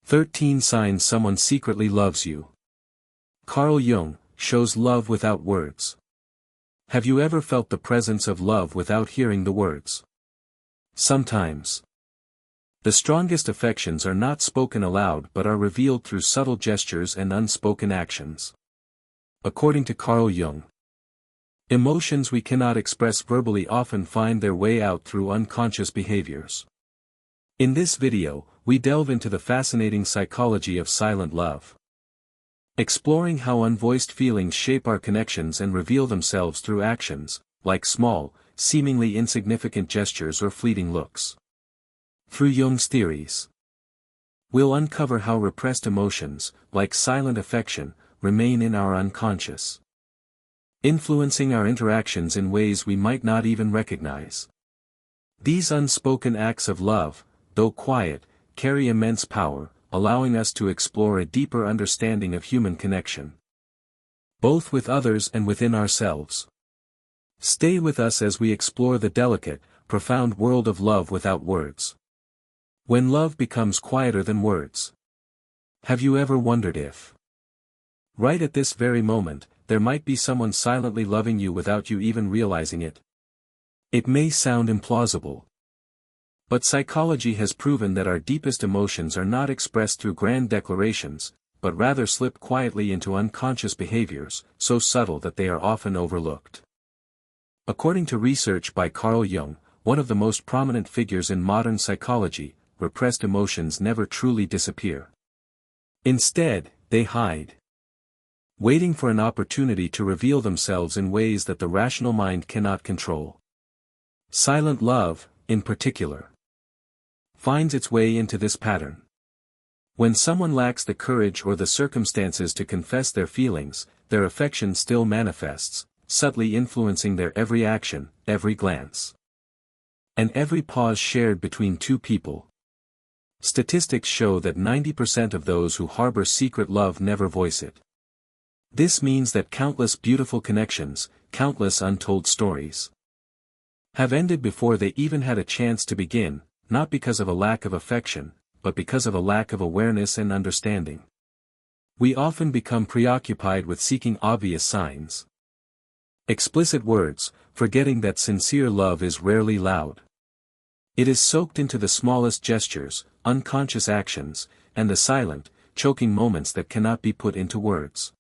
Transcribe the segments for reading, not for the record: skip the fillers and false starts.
13 Signs Someone Secretly Loves You. Carl Jung shows love without words. Have you ever felt the presence of love without hearing the words? Sometimes. The strongest affections are not spoken aloud but are revealed through subtle gestures and unspoken actions. According to Carl Jung, emotions we cannot express verbally often find their way out through unconscious behaviors. In this video, we delve into the fascinating psychology of silent love, exploring how unvoiced feelings shape our connections and reveal themselves through actions, like small, seemingly insignificant gestures or fleeting looks. Through Jung's theories, we'll uncover how repressed emotions, like silent affection, remain in our unconscious, influencing our interactions in ways we might not even recognize. These unspoken acts of love, though quiet, carry immense power, allowing us to explore a deeper understanding of human connection, both with others and within ourselves. Stay with us as we explore the delicate, profound world of love without words. When love becomes quieter than words. Have you ever wondered if, right at this very moment, there might be someone silently loving you without you even realizing it? It may sound implausible, but psychology has proven that our deepest emotions are not expressed through grand declarations, but rather slip quietly into unconscious behaviors, so subtle that they are often overlooked. According to research by Carl Jung, one of the most prominent figures in modern psychology, repressed emotions never truly disappear. Instead, they hide, waiting for an opportunity to reveal themselves in ways that the rational mind cannot control. Silent love, in particular, finds its way into this pattern. When someone lacks the courage or the circumstances to confess their feelings, their affection still manifests, subtly influencing their every action, every glance, and every pause shared between two people. Statistics show that 90% of those who harbor secret love never voice it. This means that countless beautiful connections, countless untold stories, have ended before they even had a chance to begin, not because of a lack of affection, but because of a lack of awareness and understanding. We often become preoccupied with seeking obvious signs, explicit words, forgetting that sincere love is rarely loud. It is soaked into the smallest gestures, unconscious actions, and the silent, choking moments that cannot be put into words.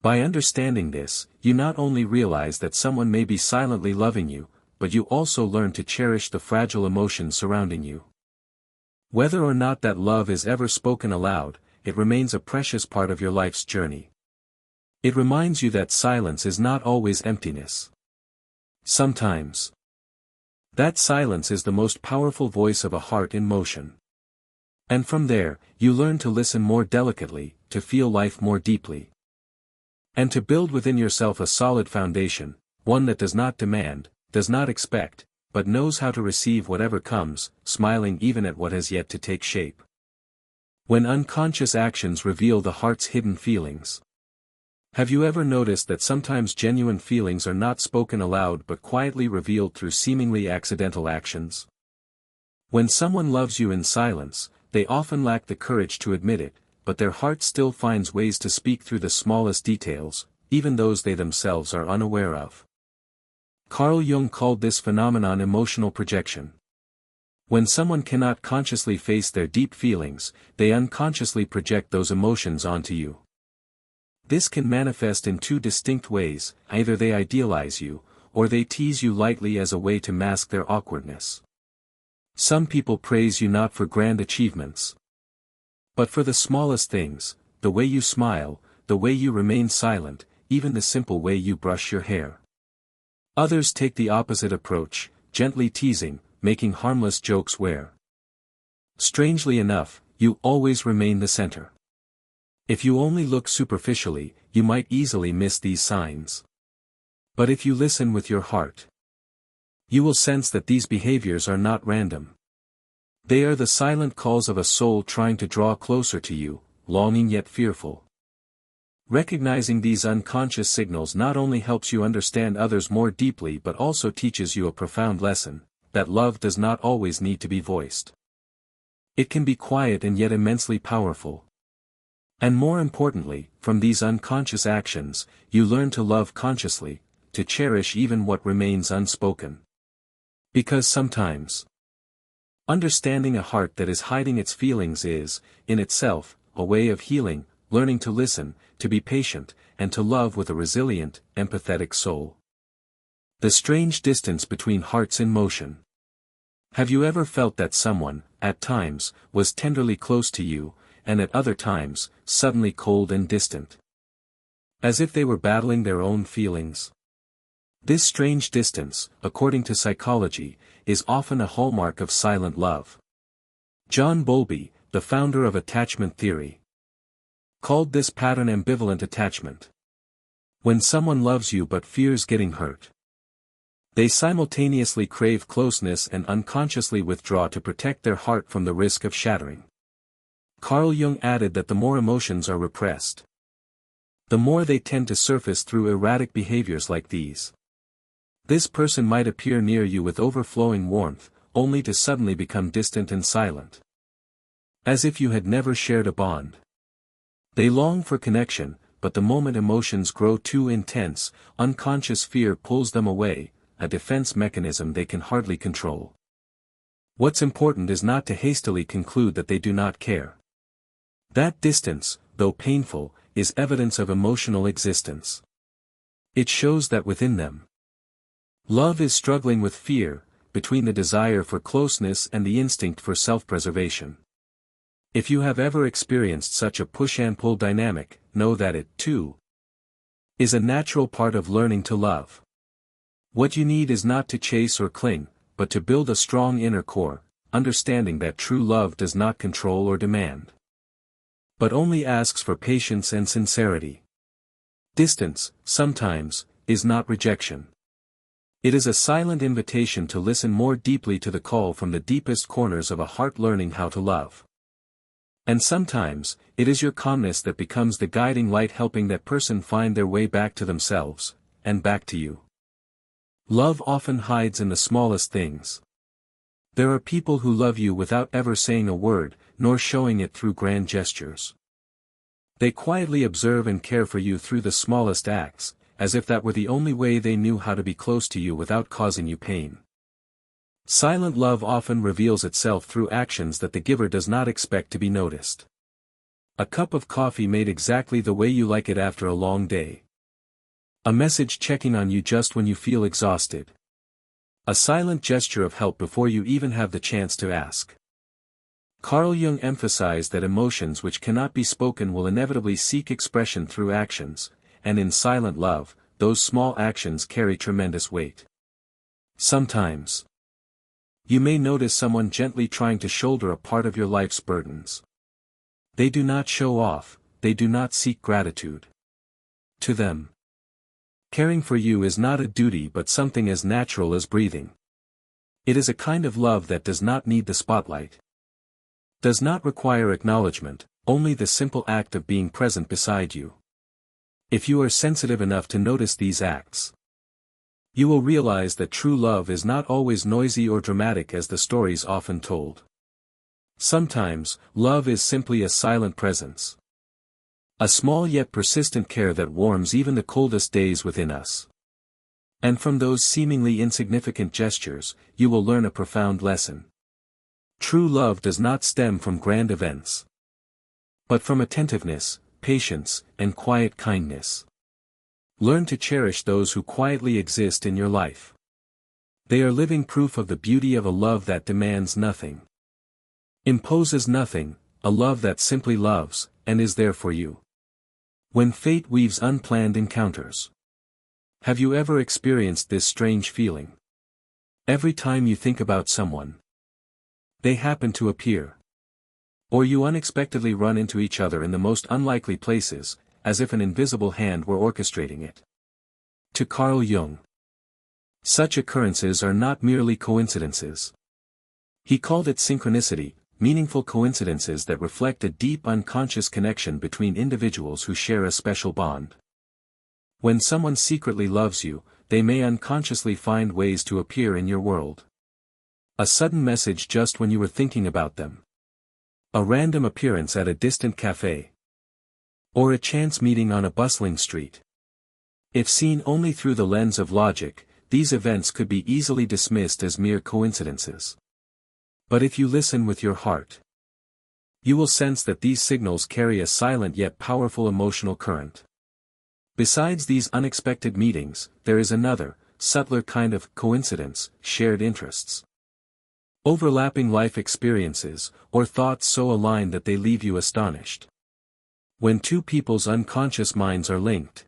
By understanding this, you not only realize that someone may be silently loving you, but you also learn to cherish the fragile emotions surrounding you. Whether or not that love is ever spoken aloud, it remains a precious part of your life's journey. It reminds you that silence is not always emptiness. Sometimes, that silence is the most powerful voice of a heart in motion. And from there, you learn to listen more delicately, to feel life more deeply, and to build within yourself a solid foundation, one that does not demand, does not expect, but knows how to receive whatever comes, smiling even at what has yet to take shape. When unconscious actions reveal the heart's hidden feelings. Have you ever noticed that sometimes genuine feelings are not spoken aloud but quietly revealed through seemingly accidental actions? When someone loves you in silence, they often lack the courage to admit it, but their heart still finds ways to speak through the smallest details, even those they themselves are unaware of. Carl Jung called this phenomenon emotional projection. When someone cannot consciously face their deep feelings, they unconsciously project those emotions onto you. This can manifest in two distinct ways: either they idealize you, or they tease you lightly as a way to mask their awkwardness. Some people praise you not for grand achievements, but for the smallest things, the way you smile, the way you remain silent, even the simple way you brush your hair. Others take the opposite approach, gently teasing, making harmless jokes where, strangely enough, you always remain the center. If you only look superficially, you might easily miss these signs. But if you listen with your heart, you will sense that these behaviors are not random. They are the silent calls of a soul trying to draw closer to you, longing yet fearful. Recognizing these unconscious signals not only helps you understand others more deeply but also teaches you a profound lesson, that love does not always need to be voiced. It can be quiet and yet immensely powerful. And more importantly, from these unconscious actions, you learn to love consciously, to cherish even what remains unspoken. Because sometimes, understanding a heart that is hiding its feelings is, in itself, a way of healing, learning to listen, to be patient, and to love with a resilient, empathetic soul. The strange distance between hearts in motion. Have you ever felt that someone, at times, was tenderly close to you, and at other times, suddenly cold and distant? As if they were battling their own feelings. This strange distance, according to psychology, is often a hallmark of silent love. John Bowlby, the founder of attachment theory, called this pattern ambivalent attachment. When someone loves you but fears getting hurt, they simultaneously crave closeness and unconsciously withdraw to protect their heart from the risk of shattering. Carl Jung added that the more emotions are repressed, the more they tend to surface through erratic behaviors like these. This person might appear near you with overflowing warmth, only to suddenly become distant and silent. As if you had never shared a bond. They long for connection, but the moment emotions grow too intense, unconscious fear pulls them away, a defense mechanism they can hardly control. What's important is not to hastily conclude that they do not care. That distance, though painful, is evidence of emotional existence. It shows that within them, love is struggling with fear, between the desire for closeness and the instinct for self-preservation. If you have ever experienced such a push and pull dynamic, know that it, too, is a natural part of learning to love. What you need is not to chase or cling, but to build a strong inner core, understanding that true love does not control or demand, but only asks for patience and sincerity. Distance, sometimes, is not rejection. It is a silent invitation to listen more deeply to the call from the deepest corners of a heart learning how to love. And sometimes, it is your calmness that becomes the guiding light helping that person find their way back to themselves, and back to you. Love often hides in the smallest things. There are people who love you without ever saying a word, nor showing it through grand gestures. They quietly observe and care for you through the smallest acts, as if that were the only way they knew how to be close to you without causing you pain. Silent love often reveals itself through actions that the giver does not expect to be noticed. A cup of coffee made exactly the way you like it after a long day. A message checking on you just when you feel exhausted. A silent gesture of help before you even have the chance to ask. Carl Jung emphasized that emotions which cannot be spoken will inevitably seek expression through actions, and in silent love, those small actions carry tremendous weight. Sometimes, you may notice someone gently trying to shoulder a part of your life's burdens. They do not show off, they do not seek gratitude. To them, caring for you is not a duty but something as natural as breathing. It is a kind of love that does not need the spotlight. Does not require acknowledgement, only the simple act of being present beside you. If you are sensitive enough to notice these acts, you will realize that true love is not always noisy or dramatic as the stories often told. Sometimes, love is simply a silent presence. A small yet persistent care that warms even the coldest days within us. And from those seemingly insignificant gestures, you will learn a profound lesson. True love does not stem from grand events, but from attentiveness, patience, and quiet kindness. Learn to cherish those who quietly exist in your life. They are living proof of the beauty of a love that demands nothing, imposes nothing, a love that simply loves, and is there for you. When fate weaves unplanned encounters. Have you ever experienced this strange feeling? Every time you think about someone, they happen to appear. Or you unexpectedly run into each other in the most unlikely places, as if an invisible hand were orchestrating it. To Carl Jung, such occurrences are not merely coincidences. He called it synchronicity, meaningful coincidences that reflect a deep unconscious connection between individuals who share a special bond. When someone secretly loves you, they may unconsciously find ways to appear in your world. A sudden message just when you were thinking about them. A random appearance at a distant cafe. Or a chance meeting on a bustling street. If seen only through the lens of logic, these events could be easily dismissed as mere coincidences. But if you listen with your heart, you will sense that these signals carry a silent yet powerful emotional current. Besides these unexpected meetings, there is another, subtler kind of coincidence: shared interests. Overlapping life experiences, or thoughts so aligned that they leave you astonished. When two people's unconscious minds are linked,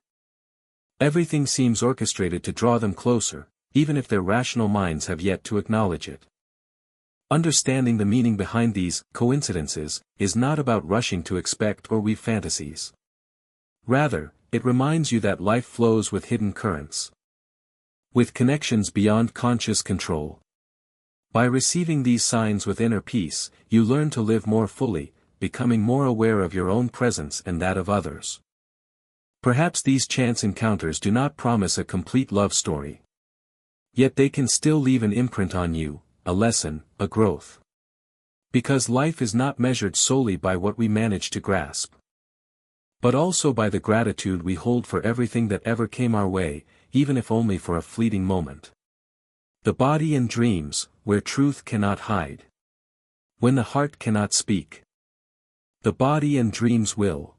everything seems orchestrated to draw them closer, even if their rational minds have yet to acknowledge it. Understanding the meaning behind these coincidences is not about rushing to expect or weave fantasies. Rather, it reminds you that life flows with hidden currents, with connections beyond conscious control. By receiving these signs with inner peace, you learn to live more fully, becoming more aware of your own presence and that of others. Perhaps these chance encounters do not promise a complete love story. Yet they can still leave an imprint on you, a lesson, a growth. Because life is not measured solely by what we manage to grasp, but also by the gratitude we hold for everything that ever came our way, even if only for a fleeting moment. The body and dreams, where truth cannot hide. When the heart cannot speak, the body and dreams will.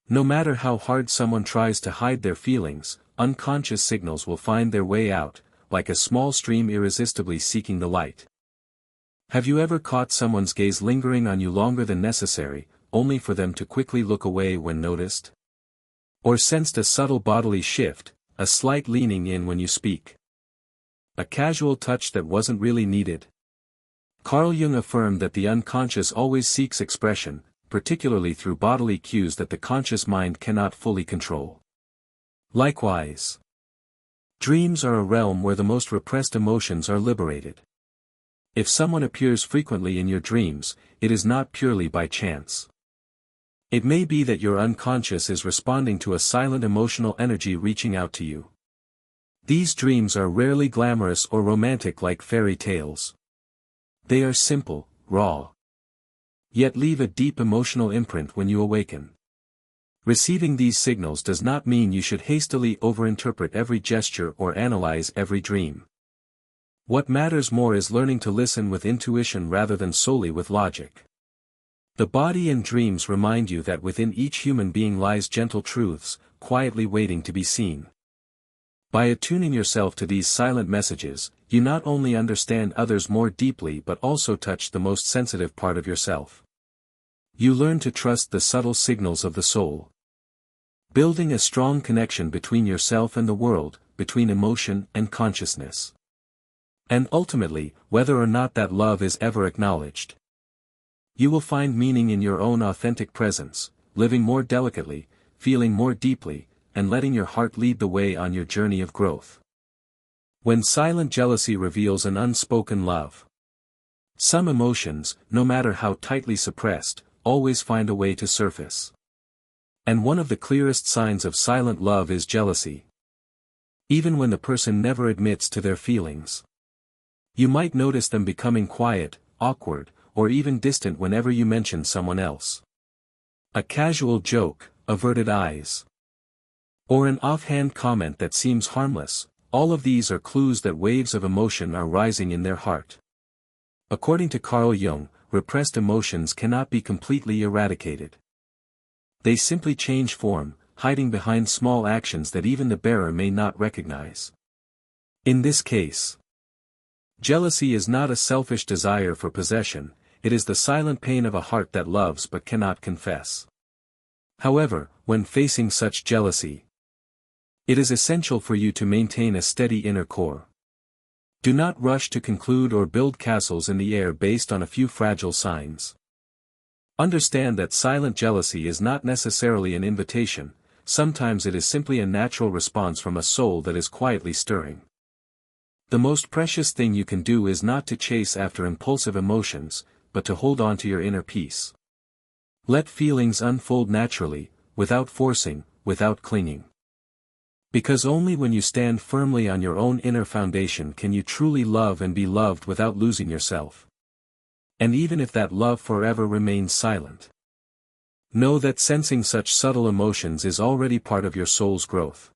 No matter how hard someone tries to hide their feelings, unconscious signals will find their way out, like a small stream irresistibly seeking the light. Have you ever caught someone's gaze lingering on you longer than necessary, only for them to quickly look away when noticed? Or sensed a subtle bodily shift, a slight leaning in when you speak? A casual touch that wasn't really needed? Carl Jung affirmed that the unconscious always seeks expression, particularly through bodily cues that the conscious mind cannot fully control. Likewise, dreams are a realm where the most repressed emotions are liberated. If someone appears frequently in your dreams, it is not purely by chance. It may be that your unconscious is responding to a silent emotional energy reaching out to you. These dreams are rarely glamorous or romantic like fairy tales. They are simple, raw, yet leave a deep emotional imprint when you awaken. Receiving these signals does not mean you should hastily overinterpret every gesture or analyze every dream. What matters more is learning to listen with intuition rather than solely with logic. The body and dreams remind you that within each human being lies gentle truths, quietly waiting to be seen. By attuning yourself to these silent messages, you not only understand others more deeply but also touch the most sensitive part of yourself. You learn to trust the subtle signals of the soul, building a strong connection between yourself and the world, between emotion and consciousness. And ultimately, whether or not that love is ever acknowledged, you will find meaning in your own authentic presence, living more delicately, feeling more deeply, and letting your heart lead the way on your journey of growth. When silent jealousy reveals an unspoken love, some emotions, no matter how tightly suppressed, always find a way to surface. And one of the clearest signs of silent love is jealousy. Even when the person never admits to their feelings, you might notice them becoming quiet, awkward, or even distant whenever you mention someone else. A casual joke, averted eyes, or an offhand comment that seems harmless, all of these are clues that waves of emotion are rising in their heart. According to Carl Jung, repressed emotions cannot be completely eradicated. They simply change form, hiding behind small actions that even the bearer may not recognize. In this case, jealousy is not a selfish desire for possession, it is the silent pain of a heart that loves but cannot confess. However, when facing such jealousy, it is essential for you to maintain a steady inner core. Do not rush to conclude or build castles in the air based on a few fragile signs. Understand that silent jealousy is not necessarily an invitation, sometimes it is simply a natural response from a soul that is quietly stirring. The most precious thing you can do is not to chase after impulsive emotions, but to hold on to your inner peace. Let feelings unfold naturally, without forcing, without clinging. Because only when you stand firmly on your own inner foundation can you truly love and be loved without losing yourself. And even if that love forever remains silent, know that sensing such subtle emotions is already part of your soul's growth.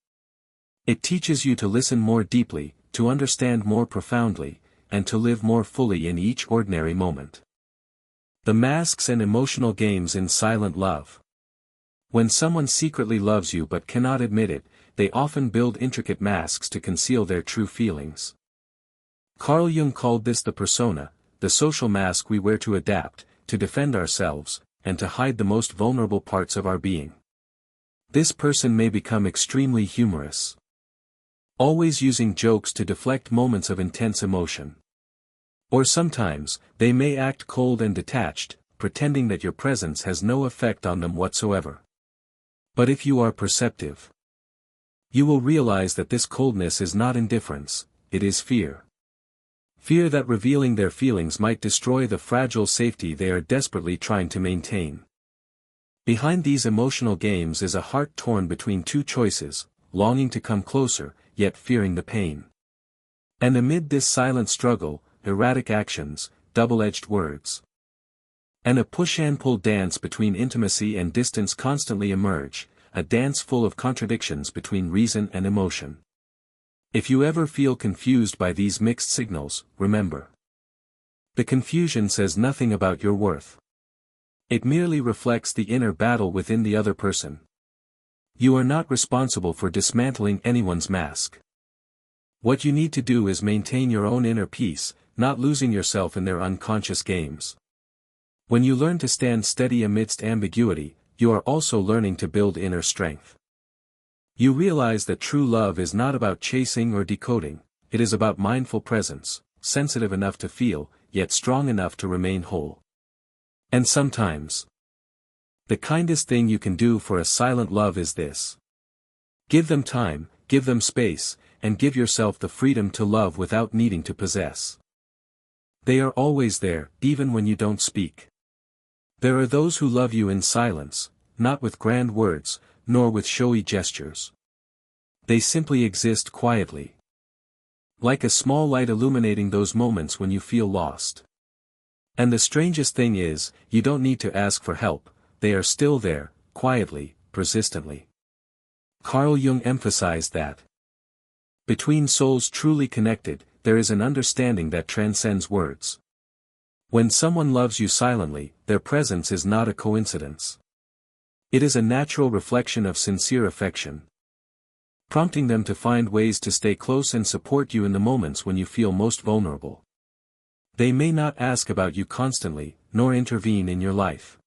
It teaches you to listen more deeply, to understand more profoundly, and to live more fully in each ordinary moment. The masks and emotional games in silent love. When someone secretly loves you but cannot admit it, they often build intricate masks to conceal their true feelings. Carl Jung called this the persona, the social mask we wear to adapt, to defend ourselves, and to hide the most vulnerable parts of our being. This person may become extremely humorous, always using jokes to deflect moments of intense emotion. Or sometimes, they may act cold and detached, pretending that your presence has no effect on them whatsoever. But if you are perceptive, you will realize that this coldness is not indifference, it is fear. Fear that revealing their feelings might destroy the fragile safety they are desperately trying to maintain. Behind these emotional games is a heart torn between two choices, longing to come closer, yet fearing the pain. And amid this silent struggle, erratic actions, double-edged words, and a push-and-pull dance between intimacy and distance constantly emerge, a dance full of contradictions between reason and emotion. If you ever feel confused by these mixed signals, remember. The confusion says nothing about your worth. It merely reflects the inner battle within the other person. You are not responsible for dismantling anyone's mask. What you need to do is maintain your own inner peace, not losing yourself in their unconscious games. When you learn to stand steady amidst ambiguity, you are also learning to build inner strength. You realize that true love is not about chasing or decoding, it is about mindful presence, sensitive enough to feel, yet strong enough to remain whole. And sometimes, the kindest thing you can do for a silent love is this. Give them time, give them space, and give yourself the freedom to love without needing to possess. They are always there, even when you don't speak. There are those who love you in silence, not with grand words, nor with showy gestures. They simply exist quietly, like a small light illuminating those moments when you feel lost. And the strangest thing is, you don't need to ask for help, they are still there, quietly, persistently. Carl Jung emphasized that between souls truly connected, there is an understanding that transcends words. When someone loves you silently, their presence is not a coincidence. It is a natural reflection of sincere affection, prompting them to find ways to stay close and support you in the moments when you feel most vulnerable. They may not ask about you constantly, nor intervene in your life.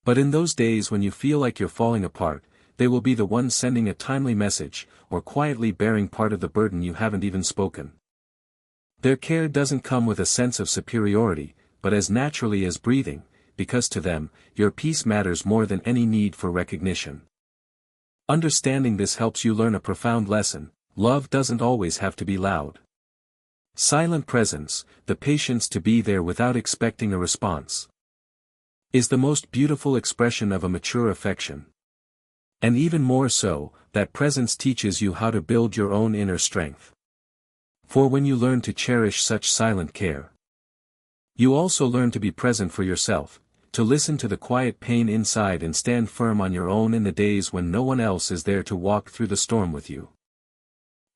But in those days when you feel like you're falling apart, they will be the ones sending a timely message, or quietly bearing part of the burden you haven't even spoken. Their care doesn't come with a sense of superiority, but as naturally as breathing, because to them, your peace matters more than any need for recognition. Understanding this helps you learn a profound lesson: love doesn't always have to be loud. Silent presence, the patience to be there without expecting a response, is the most beautiful expression of a mature affection. And even more so, that presence teaches you how to build your own inner strength. For when you learn to cherish such silent care, you also learn to be present for yourself, to listen to the quiet pain inside and stand firm on your own in the days when no one else is there to walk through the storm with you.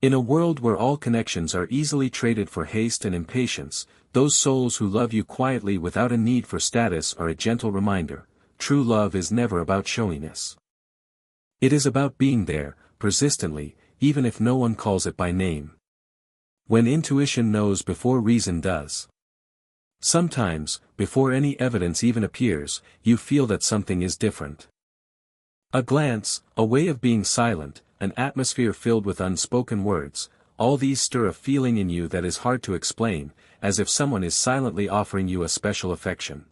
In a world where all connections are easily traded for haste and impatience, those souls who love you quietly without a need for status are a gentle reminder: true love is never about showiness. It is about being there, persistently, even if no one calls it by name. When intuition knows before reason does. Sometimes, before any evidence even appears, you feel that something is different. A glance, a way of being silent, an atmosphere filled with unspoken words, all these stir a feeling in you that is hard to explain, as if someone is silently offering you a special affection.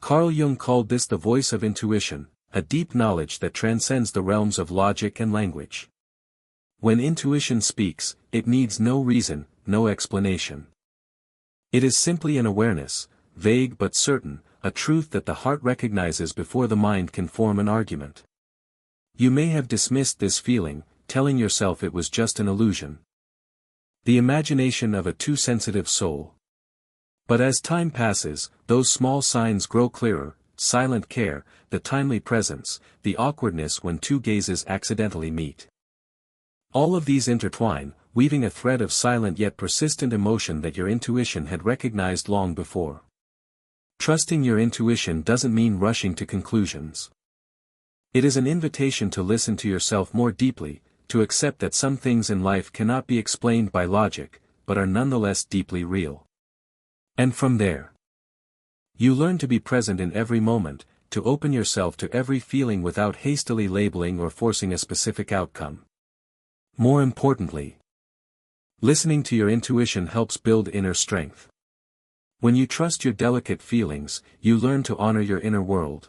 Carl Jung called this the voice of intuition, a deep knowledge that transcends the realms of logic and language. When intuition speaks, it needs no reason, no explanation. It is simply an awareness, vague but certain, a truth that the heart recognizes before the mind can form an argument. You may have dismissed this feeling, telling yourself it was just an illusion, the imagination of a too sensitive soul. But as time passes, those small signs grow clearer: silent care, the timely presence, the awkwardness when two gazes accidentally meet. All of these intertwine, weaving a thread of silent yet persistent emotion that your intuition had recognized long before. Trusting your intuition doesn't mean rushing to conclusions. It is an invitation to listen to yourself more deeply, to accept that some things in life cannot be explained by logic, but are nonetheless deeply real. And from there, you learn to be present in every moment, to open yourself to every feeling without hastily labeling or forcing a specific outcome. More importantly, listening to your intuition helps build inner strength. When you trust your delicate feelings, you learn to honor your inner world,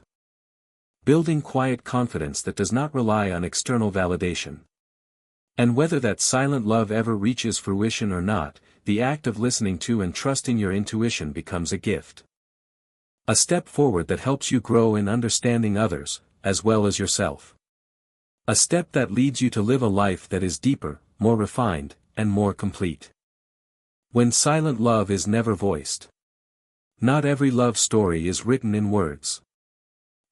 building quiet confidence that does not rely on external validation. And whether that silent love ever reaches fruition or not, the act of listening to and trusting your intuition becomes a gift. A step forward that helps you grow in understanding others, as well as yourself. A step that leads you to live a life that is deeper, more refined, and more complete. When silent love is never voiced. Not every love story is written in words.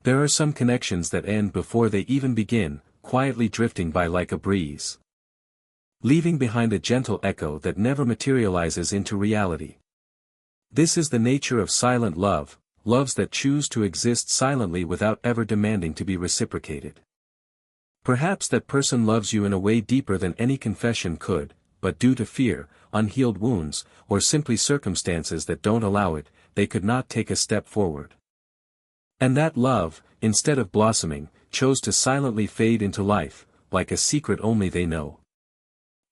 There are some connections that end before they even begin, quietly drifting by like a breeze, leaving behind a gentle echo that never materializes into reality. This is the nature of silent love, loves that choose to exist silently without ever demanding to be reciprocated. Perhaps that person loves you in a way deeper than any confession could, but due to fear, unhealed wounds, or simply circumstances that don't allow it, they could not take a step forward. And that love, instead of blossoming, chose to silently fade into life, like a secret only they know.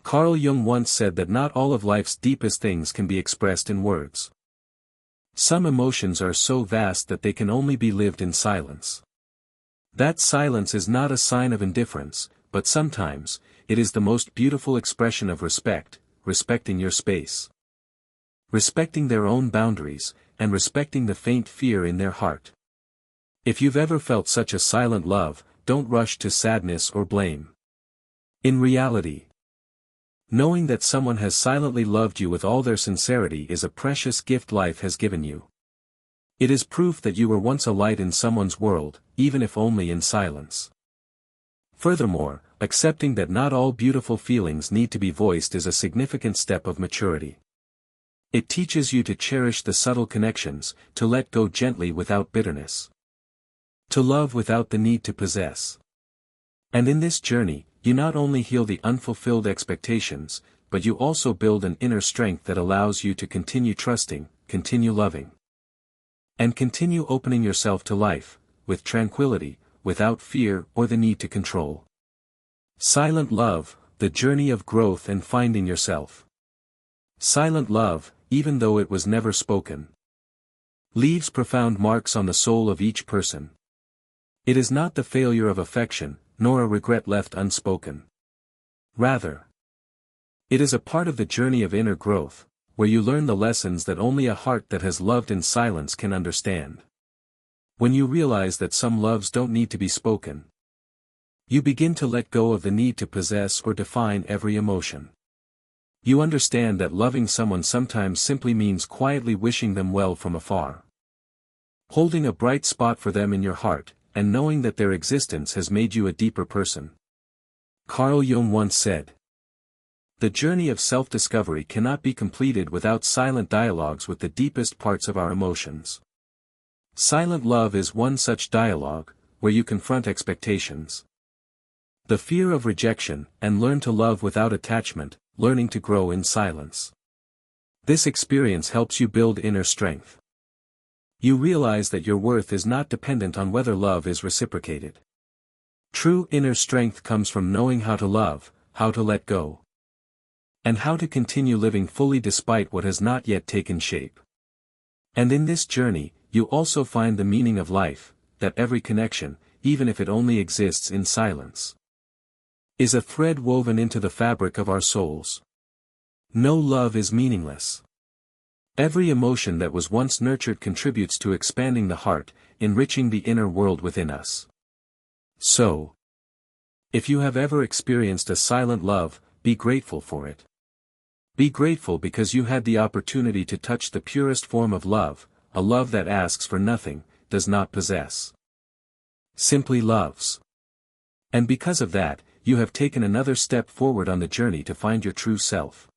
Carl Jung once said that not all of life's deepest things can be expressed in words. Some emotions are so vast that they can only be lived in silence. That silence is not a sign of indifference, but sometimes, it is the most beautiful expression of respect, respecting your space, respecting their own boundaries, and respecting the faint fear in their heart. If you've ever felt such a silent love, don't rush to sadness or blame. In reality, knowing that someone has silently loved you with all their sincerity is a precious gift life has given you. It is proof that you were once a light in someone's world, even if only in silence. Furthermore, accepting that not all beautiful feelings need to be voiced is a significant step of maturity. It teaches you to cherish the subtle connections, to let go gently without bitterness, to love without the need to possess. And in this journey, you not only heal the unfulfilled expectations, but you also build an inner strength that allows you to continue trusting, continue loving, and continue opening yourself to life, with tranquility, without fear or the need to control. Silent love, the journey of growth and finding yourself. Silent love, even though it was never spoken, leaves profound marks on the soul of each person. It is not the failure of affection, nor a regret left unspoken. Rather, it is a part of the journey of inner growth, where you learn the lessons that only a heart that has loved in silence can understand. When you realize that some loves don't need to be spoken, you begin to let go of the need to possess or define every emotion. You understand that loving someone sometimes simply means quietly wishing them well from afar, holding a bright spot for them in your heart, and knowing that their existence has made you a deeper person. Carl Jung once said, "The journey of self-discovery cannot be completed without silent dialogues with the deepest parts of our emotions." Silent love is one such dialogue, where you confront expectations, the fear of rejection, and learn to love without attachment, learning to grow in silence. This experience helps you build inner strength. You realize that your worth is not dependent on whether love is reciprocated. True inner strength comes from knowing how to love, how to let go, and how to continue living fully despite what has not yet taken shape. And in this journey, you also find the meaning of life, that every connection, even if it only exists in silence, is a thread woven into the fabric of our souls. No love is meaningless. Every emotion that was once nurtured contributes to expanding the heart, enriching the inner world within us. So, if you have ever experienced a silent love, be grateful for it. Be grateful because you had the opportunity to touch the purest form of love, a love that asks for nothing, does not possess. Simply loves. And because of that, you have taken another step forward on the journey to find your true self.